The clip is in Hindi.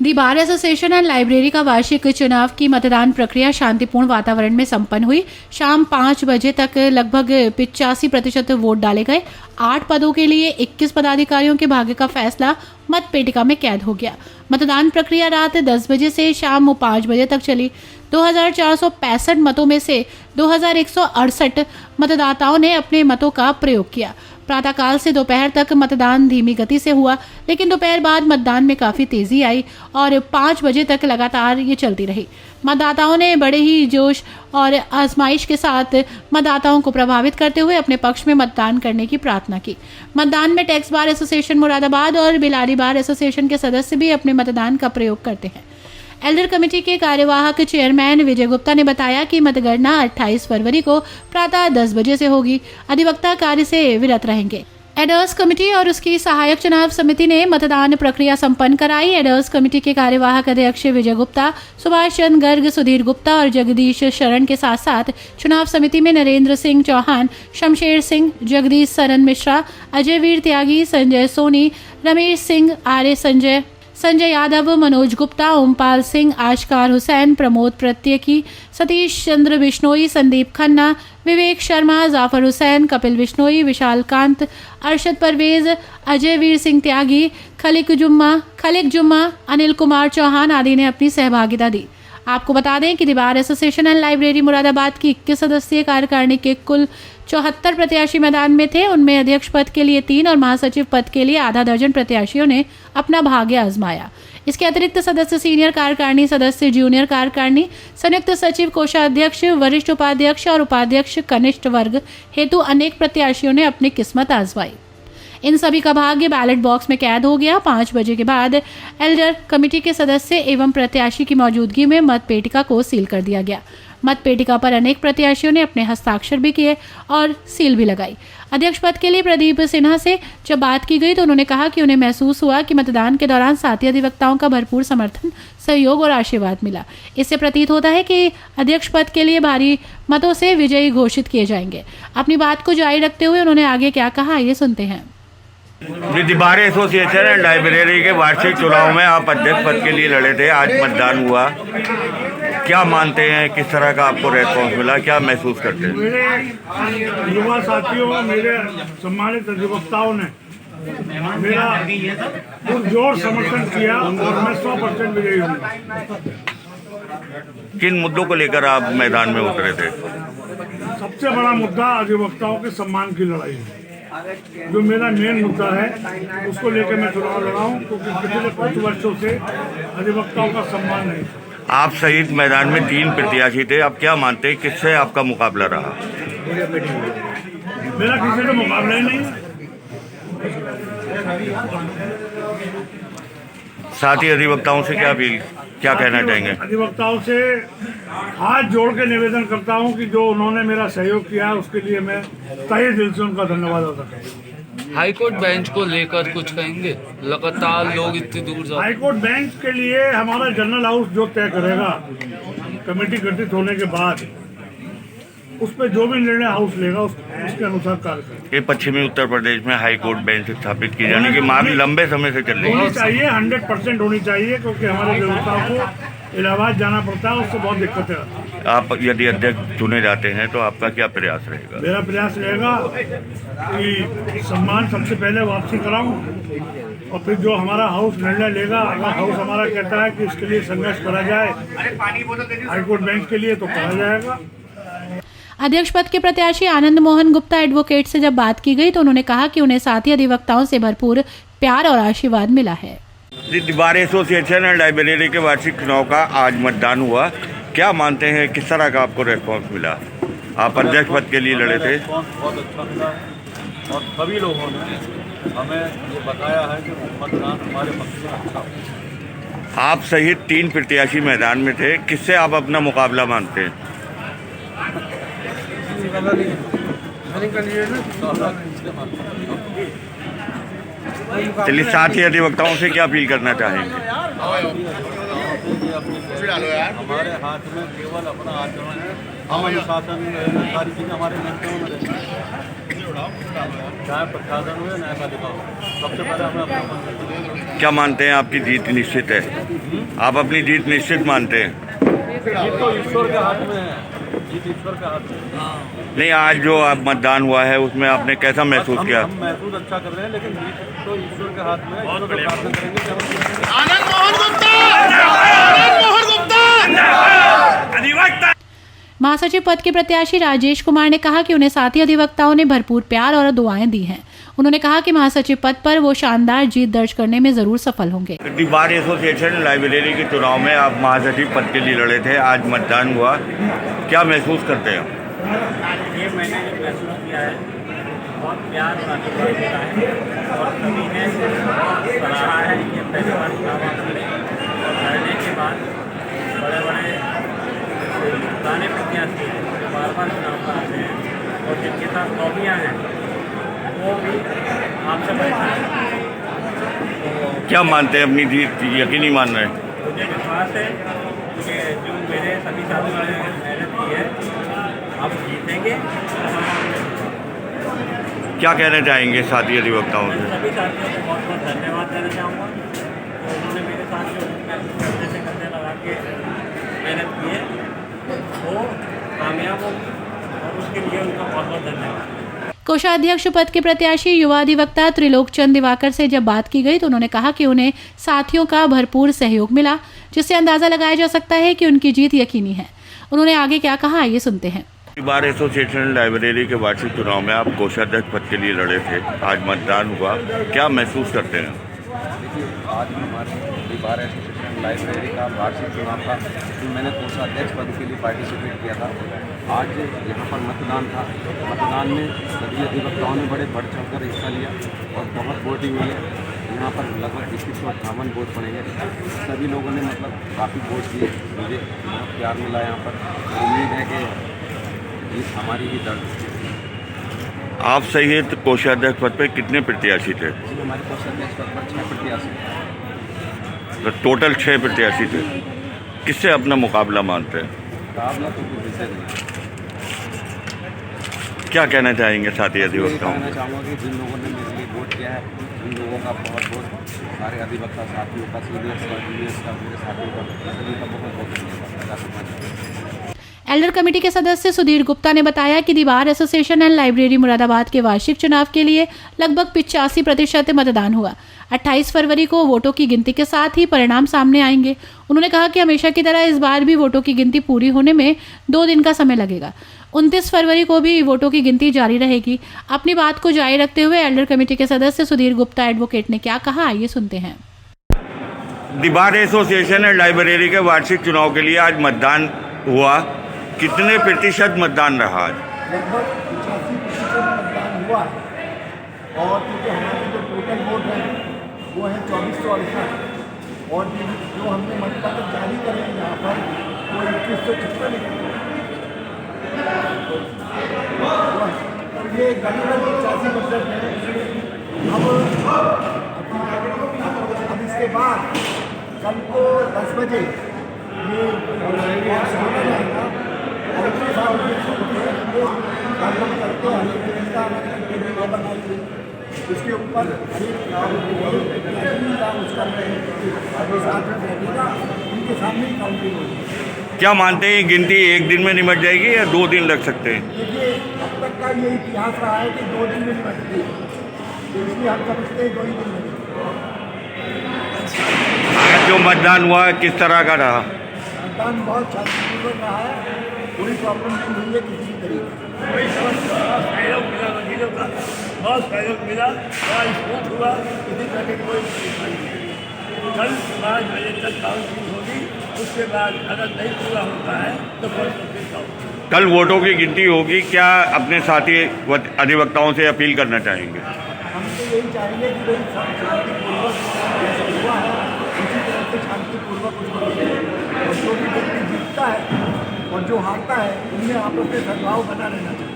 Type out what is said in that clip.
The bar association and library का वार्षिक चुनाव की मतदान प्रक्रिया शांतिपूर्ण वातावरण में संपन्न हुई। शाम 5 बजे तक लगभग 85% वोट डाले गए। 8 पदों के लिए 21 पदाधिकारियों के भाग्य का फैसला मतपेटिका में कैद हो गया। मतदान प्रक्रिया रात 10 बजे से शाम 5 बजे तक चली। 2465 मतों में से 2168 मतदाताओं ने अपने मतों का प्रयोग किया। प्रातःकाल से दोपहर तक मतदान धीमी गति से हुआ, लेकिन दोपहर बाद मतदान में काफी तेजी आई और 5 बजे तक लगातार ये चलती रही। मतदाताओं ने बड़े ही जोश और आजमाइश के साथ मतदाताओं को प्रभावित करते हुए अपने पक्ष में मतदान करने की प्रार्थना की। मतदान में टैक्स बार एसोसिएशन मुरादाबाद और बिलारी बार एसोसिएशन के सदस्य भी अपने मतदान का प्रयोग करते हैं। एल्डर कमेटी के कार्यवाहक चेयरमैन विजय गुप्ता ने बताया कि मतगणना 28 फरवरी को प्रातः 10 बजे से होगी। अधिवक्ता कार्य से विरत रहेंगे। एडर्स कमेटी और उसकी सहायक चुनाव समिति ने मतदान प्रक्रिया संपन्न कराई। एडर्स कमेटी के कार्यवाहक अध्यक्ष विजय गुप्ता, सुभाष चंद्र गर्ग, सुधीर गुप्ता और जगदीश शरण के साथ साथ चुनाव समिति में नरेंद्र सिंह चौहान, शमशेर सिंह, जगदीश सरन मिश्रा, अजय वीर त्यागी, संजय सोनी, रमेश सिंह, आर्य संजय यादव, मनोज गुप्ता, ओमपाल सिंह, आशकार हुसैन, प्रमोद प्रत्येकी, सतीश चंद्र बिश्नोई, संदीप खन्ना, विवेक शर्मा, जाफर हुसैन, कपिल बिश्नोई, विशाल कांत, अरशद परवेज, अजय वीर सिंह त्यागी, खलिक जुम्मा, अनिल कुमार चौहान आदि ने अपनी सहभागिता दी। आपको बता दें कि the bar association and library Moradabad की 21 सदस्यीय कार्यकारिणी के कुल 74 प्रत्याशी मैदान में थे। उनमें अध्यक्ष पद के लिए 3 और महासचिव पद के लिए आधा दर्जन प्रत्याशियों ने अपना भाग्य आजमाया। इसके अतिरिक्त सदस्य सीनियर कार्यकारिणी सदस्य, जूनियर कार्यकारिणी, संयुक्त सचिव, कोषाध्यक्ष, वरिष्ठ उपाध्यक्ष और उपाध्यक्ष कनिष्ठ वर्ग हेतु अनेक प्रत्याशियों ने अपनी किस्मत आजमाई। इन सभी का भाग्य बैलेट बॉक्स में कैद हो गया। 5 बजे के बाद एल्डर कमेटी के सदस्य एवं प्रत्याशी की मौजूदगी में मतपेटिका को सील कर दिया गया। मतपेटिका पर अनेक प्रत्याशियों ने अपने हस्ताक्षर भी किए और सील भी लगाई। अध्यक्ष पद के लिए प्रदीप सिन्हा से जब बात की गई तो उन्होंने कहा कि उन्हें महसूस हुआ कि मतदान के दौरान साथी अधिवक्ताओं का भरपूर समर्थन, सहयोग और आशीर्वाद मिला। इससे प्रतीत होता है कि अध्यक्ष पद के लिए भारी मतों से विजयी घोषित किए जाएंगे। अपनी बात को जारी रखते हुए उन्होंने आगे क्या कहा, ये सुनते हैं। दी बार एसोसिएशन एंड लाइब्रेरी के वार्षिक चुनाव में आप अध्यक्ष पद के लिए लड़े थे। आज मतदान हुआ, क्या मानते हैं, किस तरह का आपको रेस्पॉन्स मिला, क्या महसूस करते हैं? मेरे युवा साथियों, मेरे सम्मानित अधिवक्ताओं ने मेरा पुरजोर समर्थन किया और मैं 100% विजयी हूँ। किन मुद्दों को लेकर आप मैदान में उतरे थे? सबसे बड़ा मुद्दा अधिवक्ताओं के सम्मान की लड़ाई है, जो मेरा मेन मुद्दा है। उसको लेकर मैं चुनाव लड़ा हूँ, क्योंकि पिछले 5 वर्षों से अधिवक्ताओं का सम्मान नहीं। आप सहित मैदान में 3 प्रत्याशी थे, आप क्या मानते हैं किससे आपका मुकाबला रहा? मेरा किसी से मुकाबला ही नहीं है। साथी अधिवक्ताओं से क्या कहना चाहेंगे? अधिवक्ताओं से हाथ जोड़ के निवेदन करता हूं कि जो उन्होंने मेरा सहयोग किया उसके लिए मैं तहे दिल से उनका धन्यवाद अदा करता। हाईकोर्ट बेंच को लेकर कुछ कहेंगे? लगातार लोग इतनी दूर जाते। हाईकोर्ट बेंच के लिए हमारा जनरल हाउस जो तय करेगा, कमेटी गठित होने के बाद उस पर जो भी निर्णय हाउस लेगा उसके अनुसार कार्य करेगा। ये पश्चिमी उत्तर प्रदेश में हाईकोर्ट बेंच स्थापित की जाने की मांग लंबे समय से चल रही है। होनी चाहिए, 100% होनी चाहिए, क्योंकि हमारे व्यवस्थाओं को इलाहाबाद जाना पड़ता है, उससे बहुत दिक्कतें आती हैं। आप यदि अध्यक्ष चुने जाते हैं तो आपका क्या प्रयास रहेगा? मेरा प्रयास रहेगा कि सम्मान सबसे पहले वापसी कराऊं और फिर जो हमारा हाउस निर्णय लेगा, अगर हाउस हमारा कहता है कि इसके लिए संघर्ष करा जाए हाईकोर्ट बेंच के लिए, तो करा जाएगा। अध्यक्ष पद के प्रत्याशी आनंद मोहन गुप्ता एडवोकेट से जब बात की गई तो उन्होंने कहा कि उन्हें साथी अधिवक्ताओं से भरपूर प्यार और आशीर्वाद मिला है। दी बार एसोसिएशन एंड लाइब्रेरी के वार्षिक चुनाव का आज मतदान हुआ, क्या मानते हैं किस तरह का आपको रेस्पॉन्स मिला? आप अध्यक्ष पद के लिए लड़े थे। बहुत अच्छा मिला और सभी लोगों ने हमें ये बताया है कि मतदान हमारे पक्ष में अच्छा हो। आप सहित 3 प्रत्याशी मैदान में थे, किससे आप अपना मुकाबला मानते हैं? चलिए, साथी अधिवक्ताओं से क्या अपील करना चाहेंगे? हमारे हाथ में केवल अपना आचरण है, हम अनुशासन सारी चीज़ें हमारे नियंत्रण में रहती हैं। चाहे प्रशासन हो या न्यायपालिका हो, सबसे पहले हमें अपना काम करना है। क्या मानते हैं आपकी जीत निश्चित है? आप अपनी जीत निश्चित मानते हैं? जीत तो ईश्वर के हाथ में है, जीत ईश्वर के हाथ में है। नहीं, आज जो आप मतदान हुआ है उसमें आपने कैसा महसूस किया? हम महसूस अच्छा कर रहे हैं, लेकिन जीत तो ईश्वर के हाथ में है। ईश्वर को प्रार्थना करेंगे कि हम महासचिव पद के प्रत्याशी राजेश कुमार ने कहा कि उन्हें साथी अधिवक्ताओं ने भरपूर प्यार और दुआएं दी हैं। उन्होंने कहा कि महासचिव पद पर वो शानदार जीत दर्ज करने में जरूर सफल होंगे। दी बार एसोसिएशन लाइब्रेरी के चुनाव में आप महासचिव पद के लिए लड़े थे, आज मतदान हुआ, क्या महसूस करते हैं? ये मैंने जो महसूस किया है बहुत प्यार और आशीर्वाद मिला है और सभी ने सराहा है कि पहली बार चुनाव लड़े और लड़ने के बाद बड़े बड़े पुराने प्रत्याशी हैं जो बार बार चुनाव पर आते हैं और जिनके साथ लॉबियाँ हैं वो भी आपसे परेशान हैं। क्या मानते हैं अपनी जीत? यकीनी मान रहे हैं? मुझे विश्वास है कि जो मेरे सभी साथियों ने मेहनत की है अब जीतेंगे। क्या कहना चाहेंगे साथी अधिवक्ताओं से? सभी साथियों को बहुत बहुत धन्यवाद देना चाहूँगा। तो उन्होंने मेरे साथ जो करने से करने लगा के मेहनत की है वो कामयाब होगी और उसके लिए उनका बहुत बहुत धन्यवाद। कोषाध्यक्ष पद के प्रत्याशी युवा अधिवक्ता त्रिलोक चंद दिवाकर से जब बात की गई तो उन्होंने कहा कि उन्हें साथियों का भरपूर सहयोग मिला, जिससे अंदाजा लगाया जा सकता है कि उनकी जीत यकीनी है। उन्होंने आगे क्या कहा, आइए सुनते हैं। बार एसोसिएशन लाइब्रेरी के वार्षिक चुनाव में आप कोषाध्यक्ष पद के लिए लड़े थे, आज मतदान हुआ, क्या महसूस करते हैं? देखिए, आज हमारे बार एसोसिएशन लाइब्रेरी का वार्षिक चुनाव था, जो मैंने कोषाध्यक्ष पद के लिए पार्टिसिपेट किया था। आज यहाँ पर मतदान था। मतदान में सभी अधिवक्ताओं ने बड़े बढ़ चढ़ कर हिस्सा लिया और बहुत वोटिंग हुई है। यहाँ पर लगभग 2158 वोट पड़ेंगे। सभी लोगों ने मतलब काफ़ी वोट दिए, मुझे बहुत प्यार मिला यहाँ पर। उम्मीद है कि जीत हमारी ही दर्ज। आप सहित कोषाध्यक्ष पद पर कितने प्रत्याशी थे? जी, हमारे कोषाध्यक्ष पद पर 6 प्रत्याशी थे। तो टोटल 6 प्रत्याशी थे। किससे अपना मुकाबला मानते हैं? मुकाबला तो कोई विषय नहीं। क्या कहना चाहेंगे साथी मैं अधिवक्ताओं? कहना चाहूँगा कि जिन लोगों ने मेरे लिए वोट किया है उन लोगों का बहुत बहुत, सारे अधिवक्ता साथियों का, सीनियर्स का, जूनियर्स का, मेरे साथियों का, सभी का बहुत बहुत धन्यवाद। एल्डर कमेटी के सदस्य सुधीर गुप्ता ने बताया कि the bar association and library Moradabad के वार्षिक चुनाव के लिए लगभग 85% मतदान हुआ। 28 फरवरी को वोटों की गिनती के साथ ही परिणाम सामने आएंगे। उन्होंने कहा कि हमेशा की तरह इस बार भी वोटों की गिनती पूरी होने में 2 दिन का समय लगेगा। 29 फरवरी को भी वोटों की गिनती जारी रहेगी। अपनी बात को जारी रखते हुए एल्डर कमेटी के सदस्य सुधीर गुप्ता एडवोकेट ने क्या कहा, आइए सुनते हैं। दी बार एसोसिएशन एंड लाइब्रेरी के वार्षिक चुनाव के लिए आज मतदान हुआ, कितने प्रतिशत मतदान रहा आज? लगभग 85% मतदान हुआ है और क्योंकि हमारे जो टोटल वोट हैं वो है 2468 और जो हमने मतपत्र जारी करे हैं यहाँ पर वो 2156 तो ये करीबन 85% है। अब इसके बाद कल को 10 बजे ये होना जाएगा और उसके साथ उसके ऊपर उनके सामने काउंटिंग होगी। क्या मानते हैं गिनती एक दिन में निपट जाएगी या 2 दिन लग सकते हैं? देखिए, अब तक का ये इतिहास रहा है कि 2 दिन में निपटती है, तो इसलिए हम समझते हैं 2 ही दिन में। आज जो मतदान हुआ किस तरह का रहा? मतदान बहुत शांतिपूर्वक रहा है, कोई प्रॉब्लम नहीं हुई है किसी भी तरीके। सहयोग मिला, वकीलों का बहुत सहयोग मिला, बड़ा स्मूथ हुआ, किसी तरह की कोई परेशानी नहीं। कल 5 बजे तक काउंटिंग होगी, उसके बाद अगर नहीं पूरा होता है तो फिर काउंटिंग। कल वोटों की गिनती होगी, क्या अपने साथी अधिवक्ताओं से अपील करना चाहेंगे? हम तो यही चाहेंगे कि भाई शांतिपूर्वक जैसा हुआ है उसी तरह से शांतिपूर्वक उसको और जो भी व्यक्ति जीतता है और जो हारता है उनमें आपस में सद्भाव बना रहना चाहिए।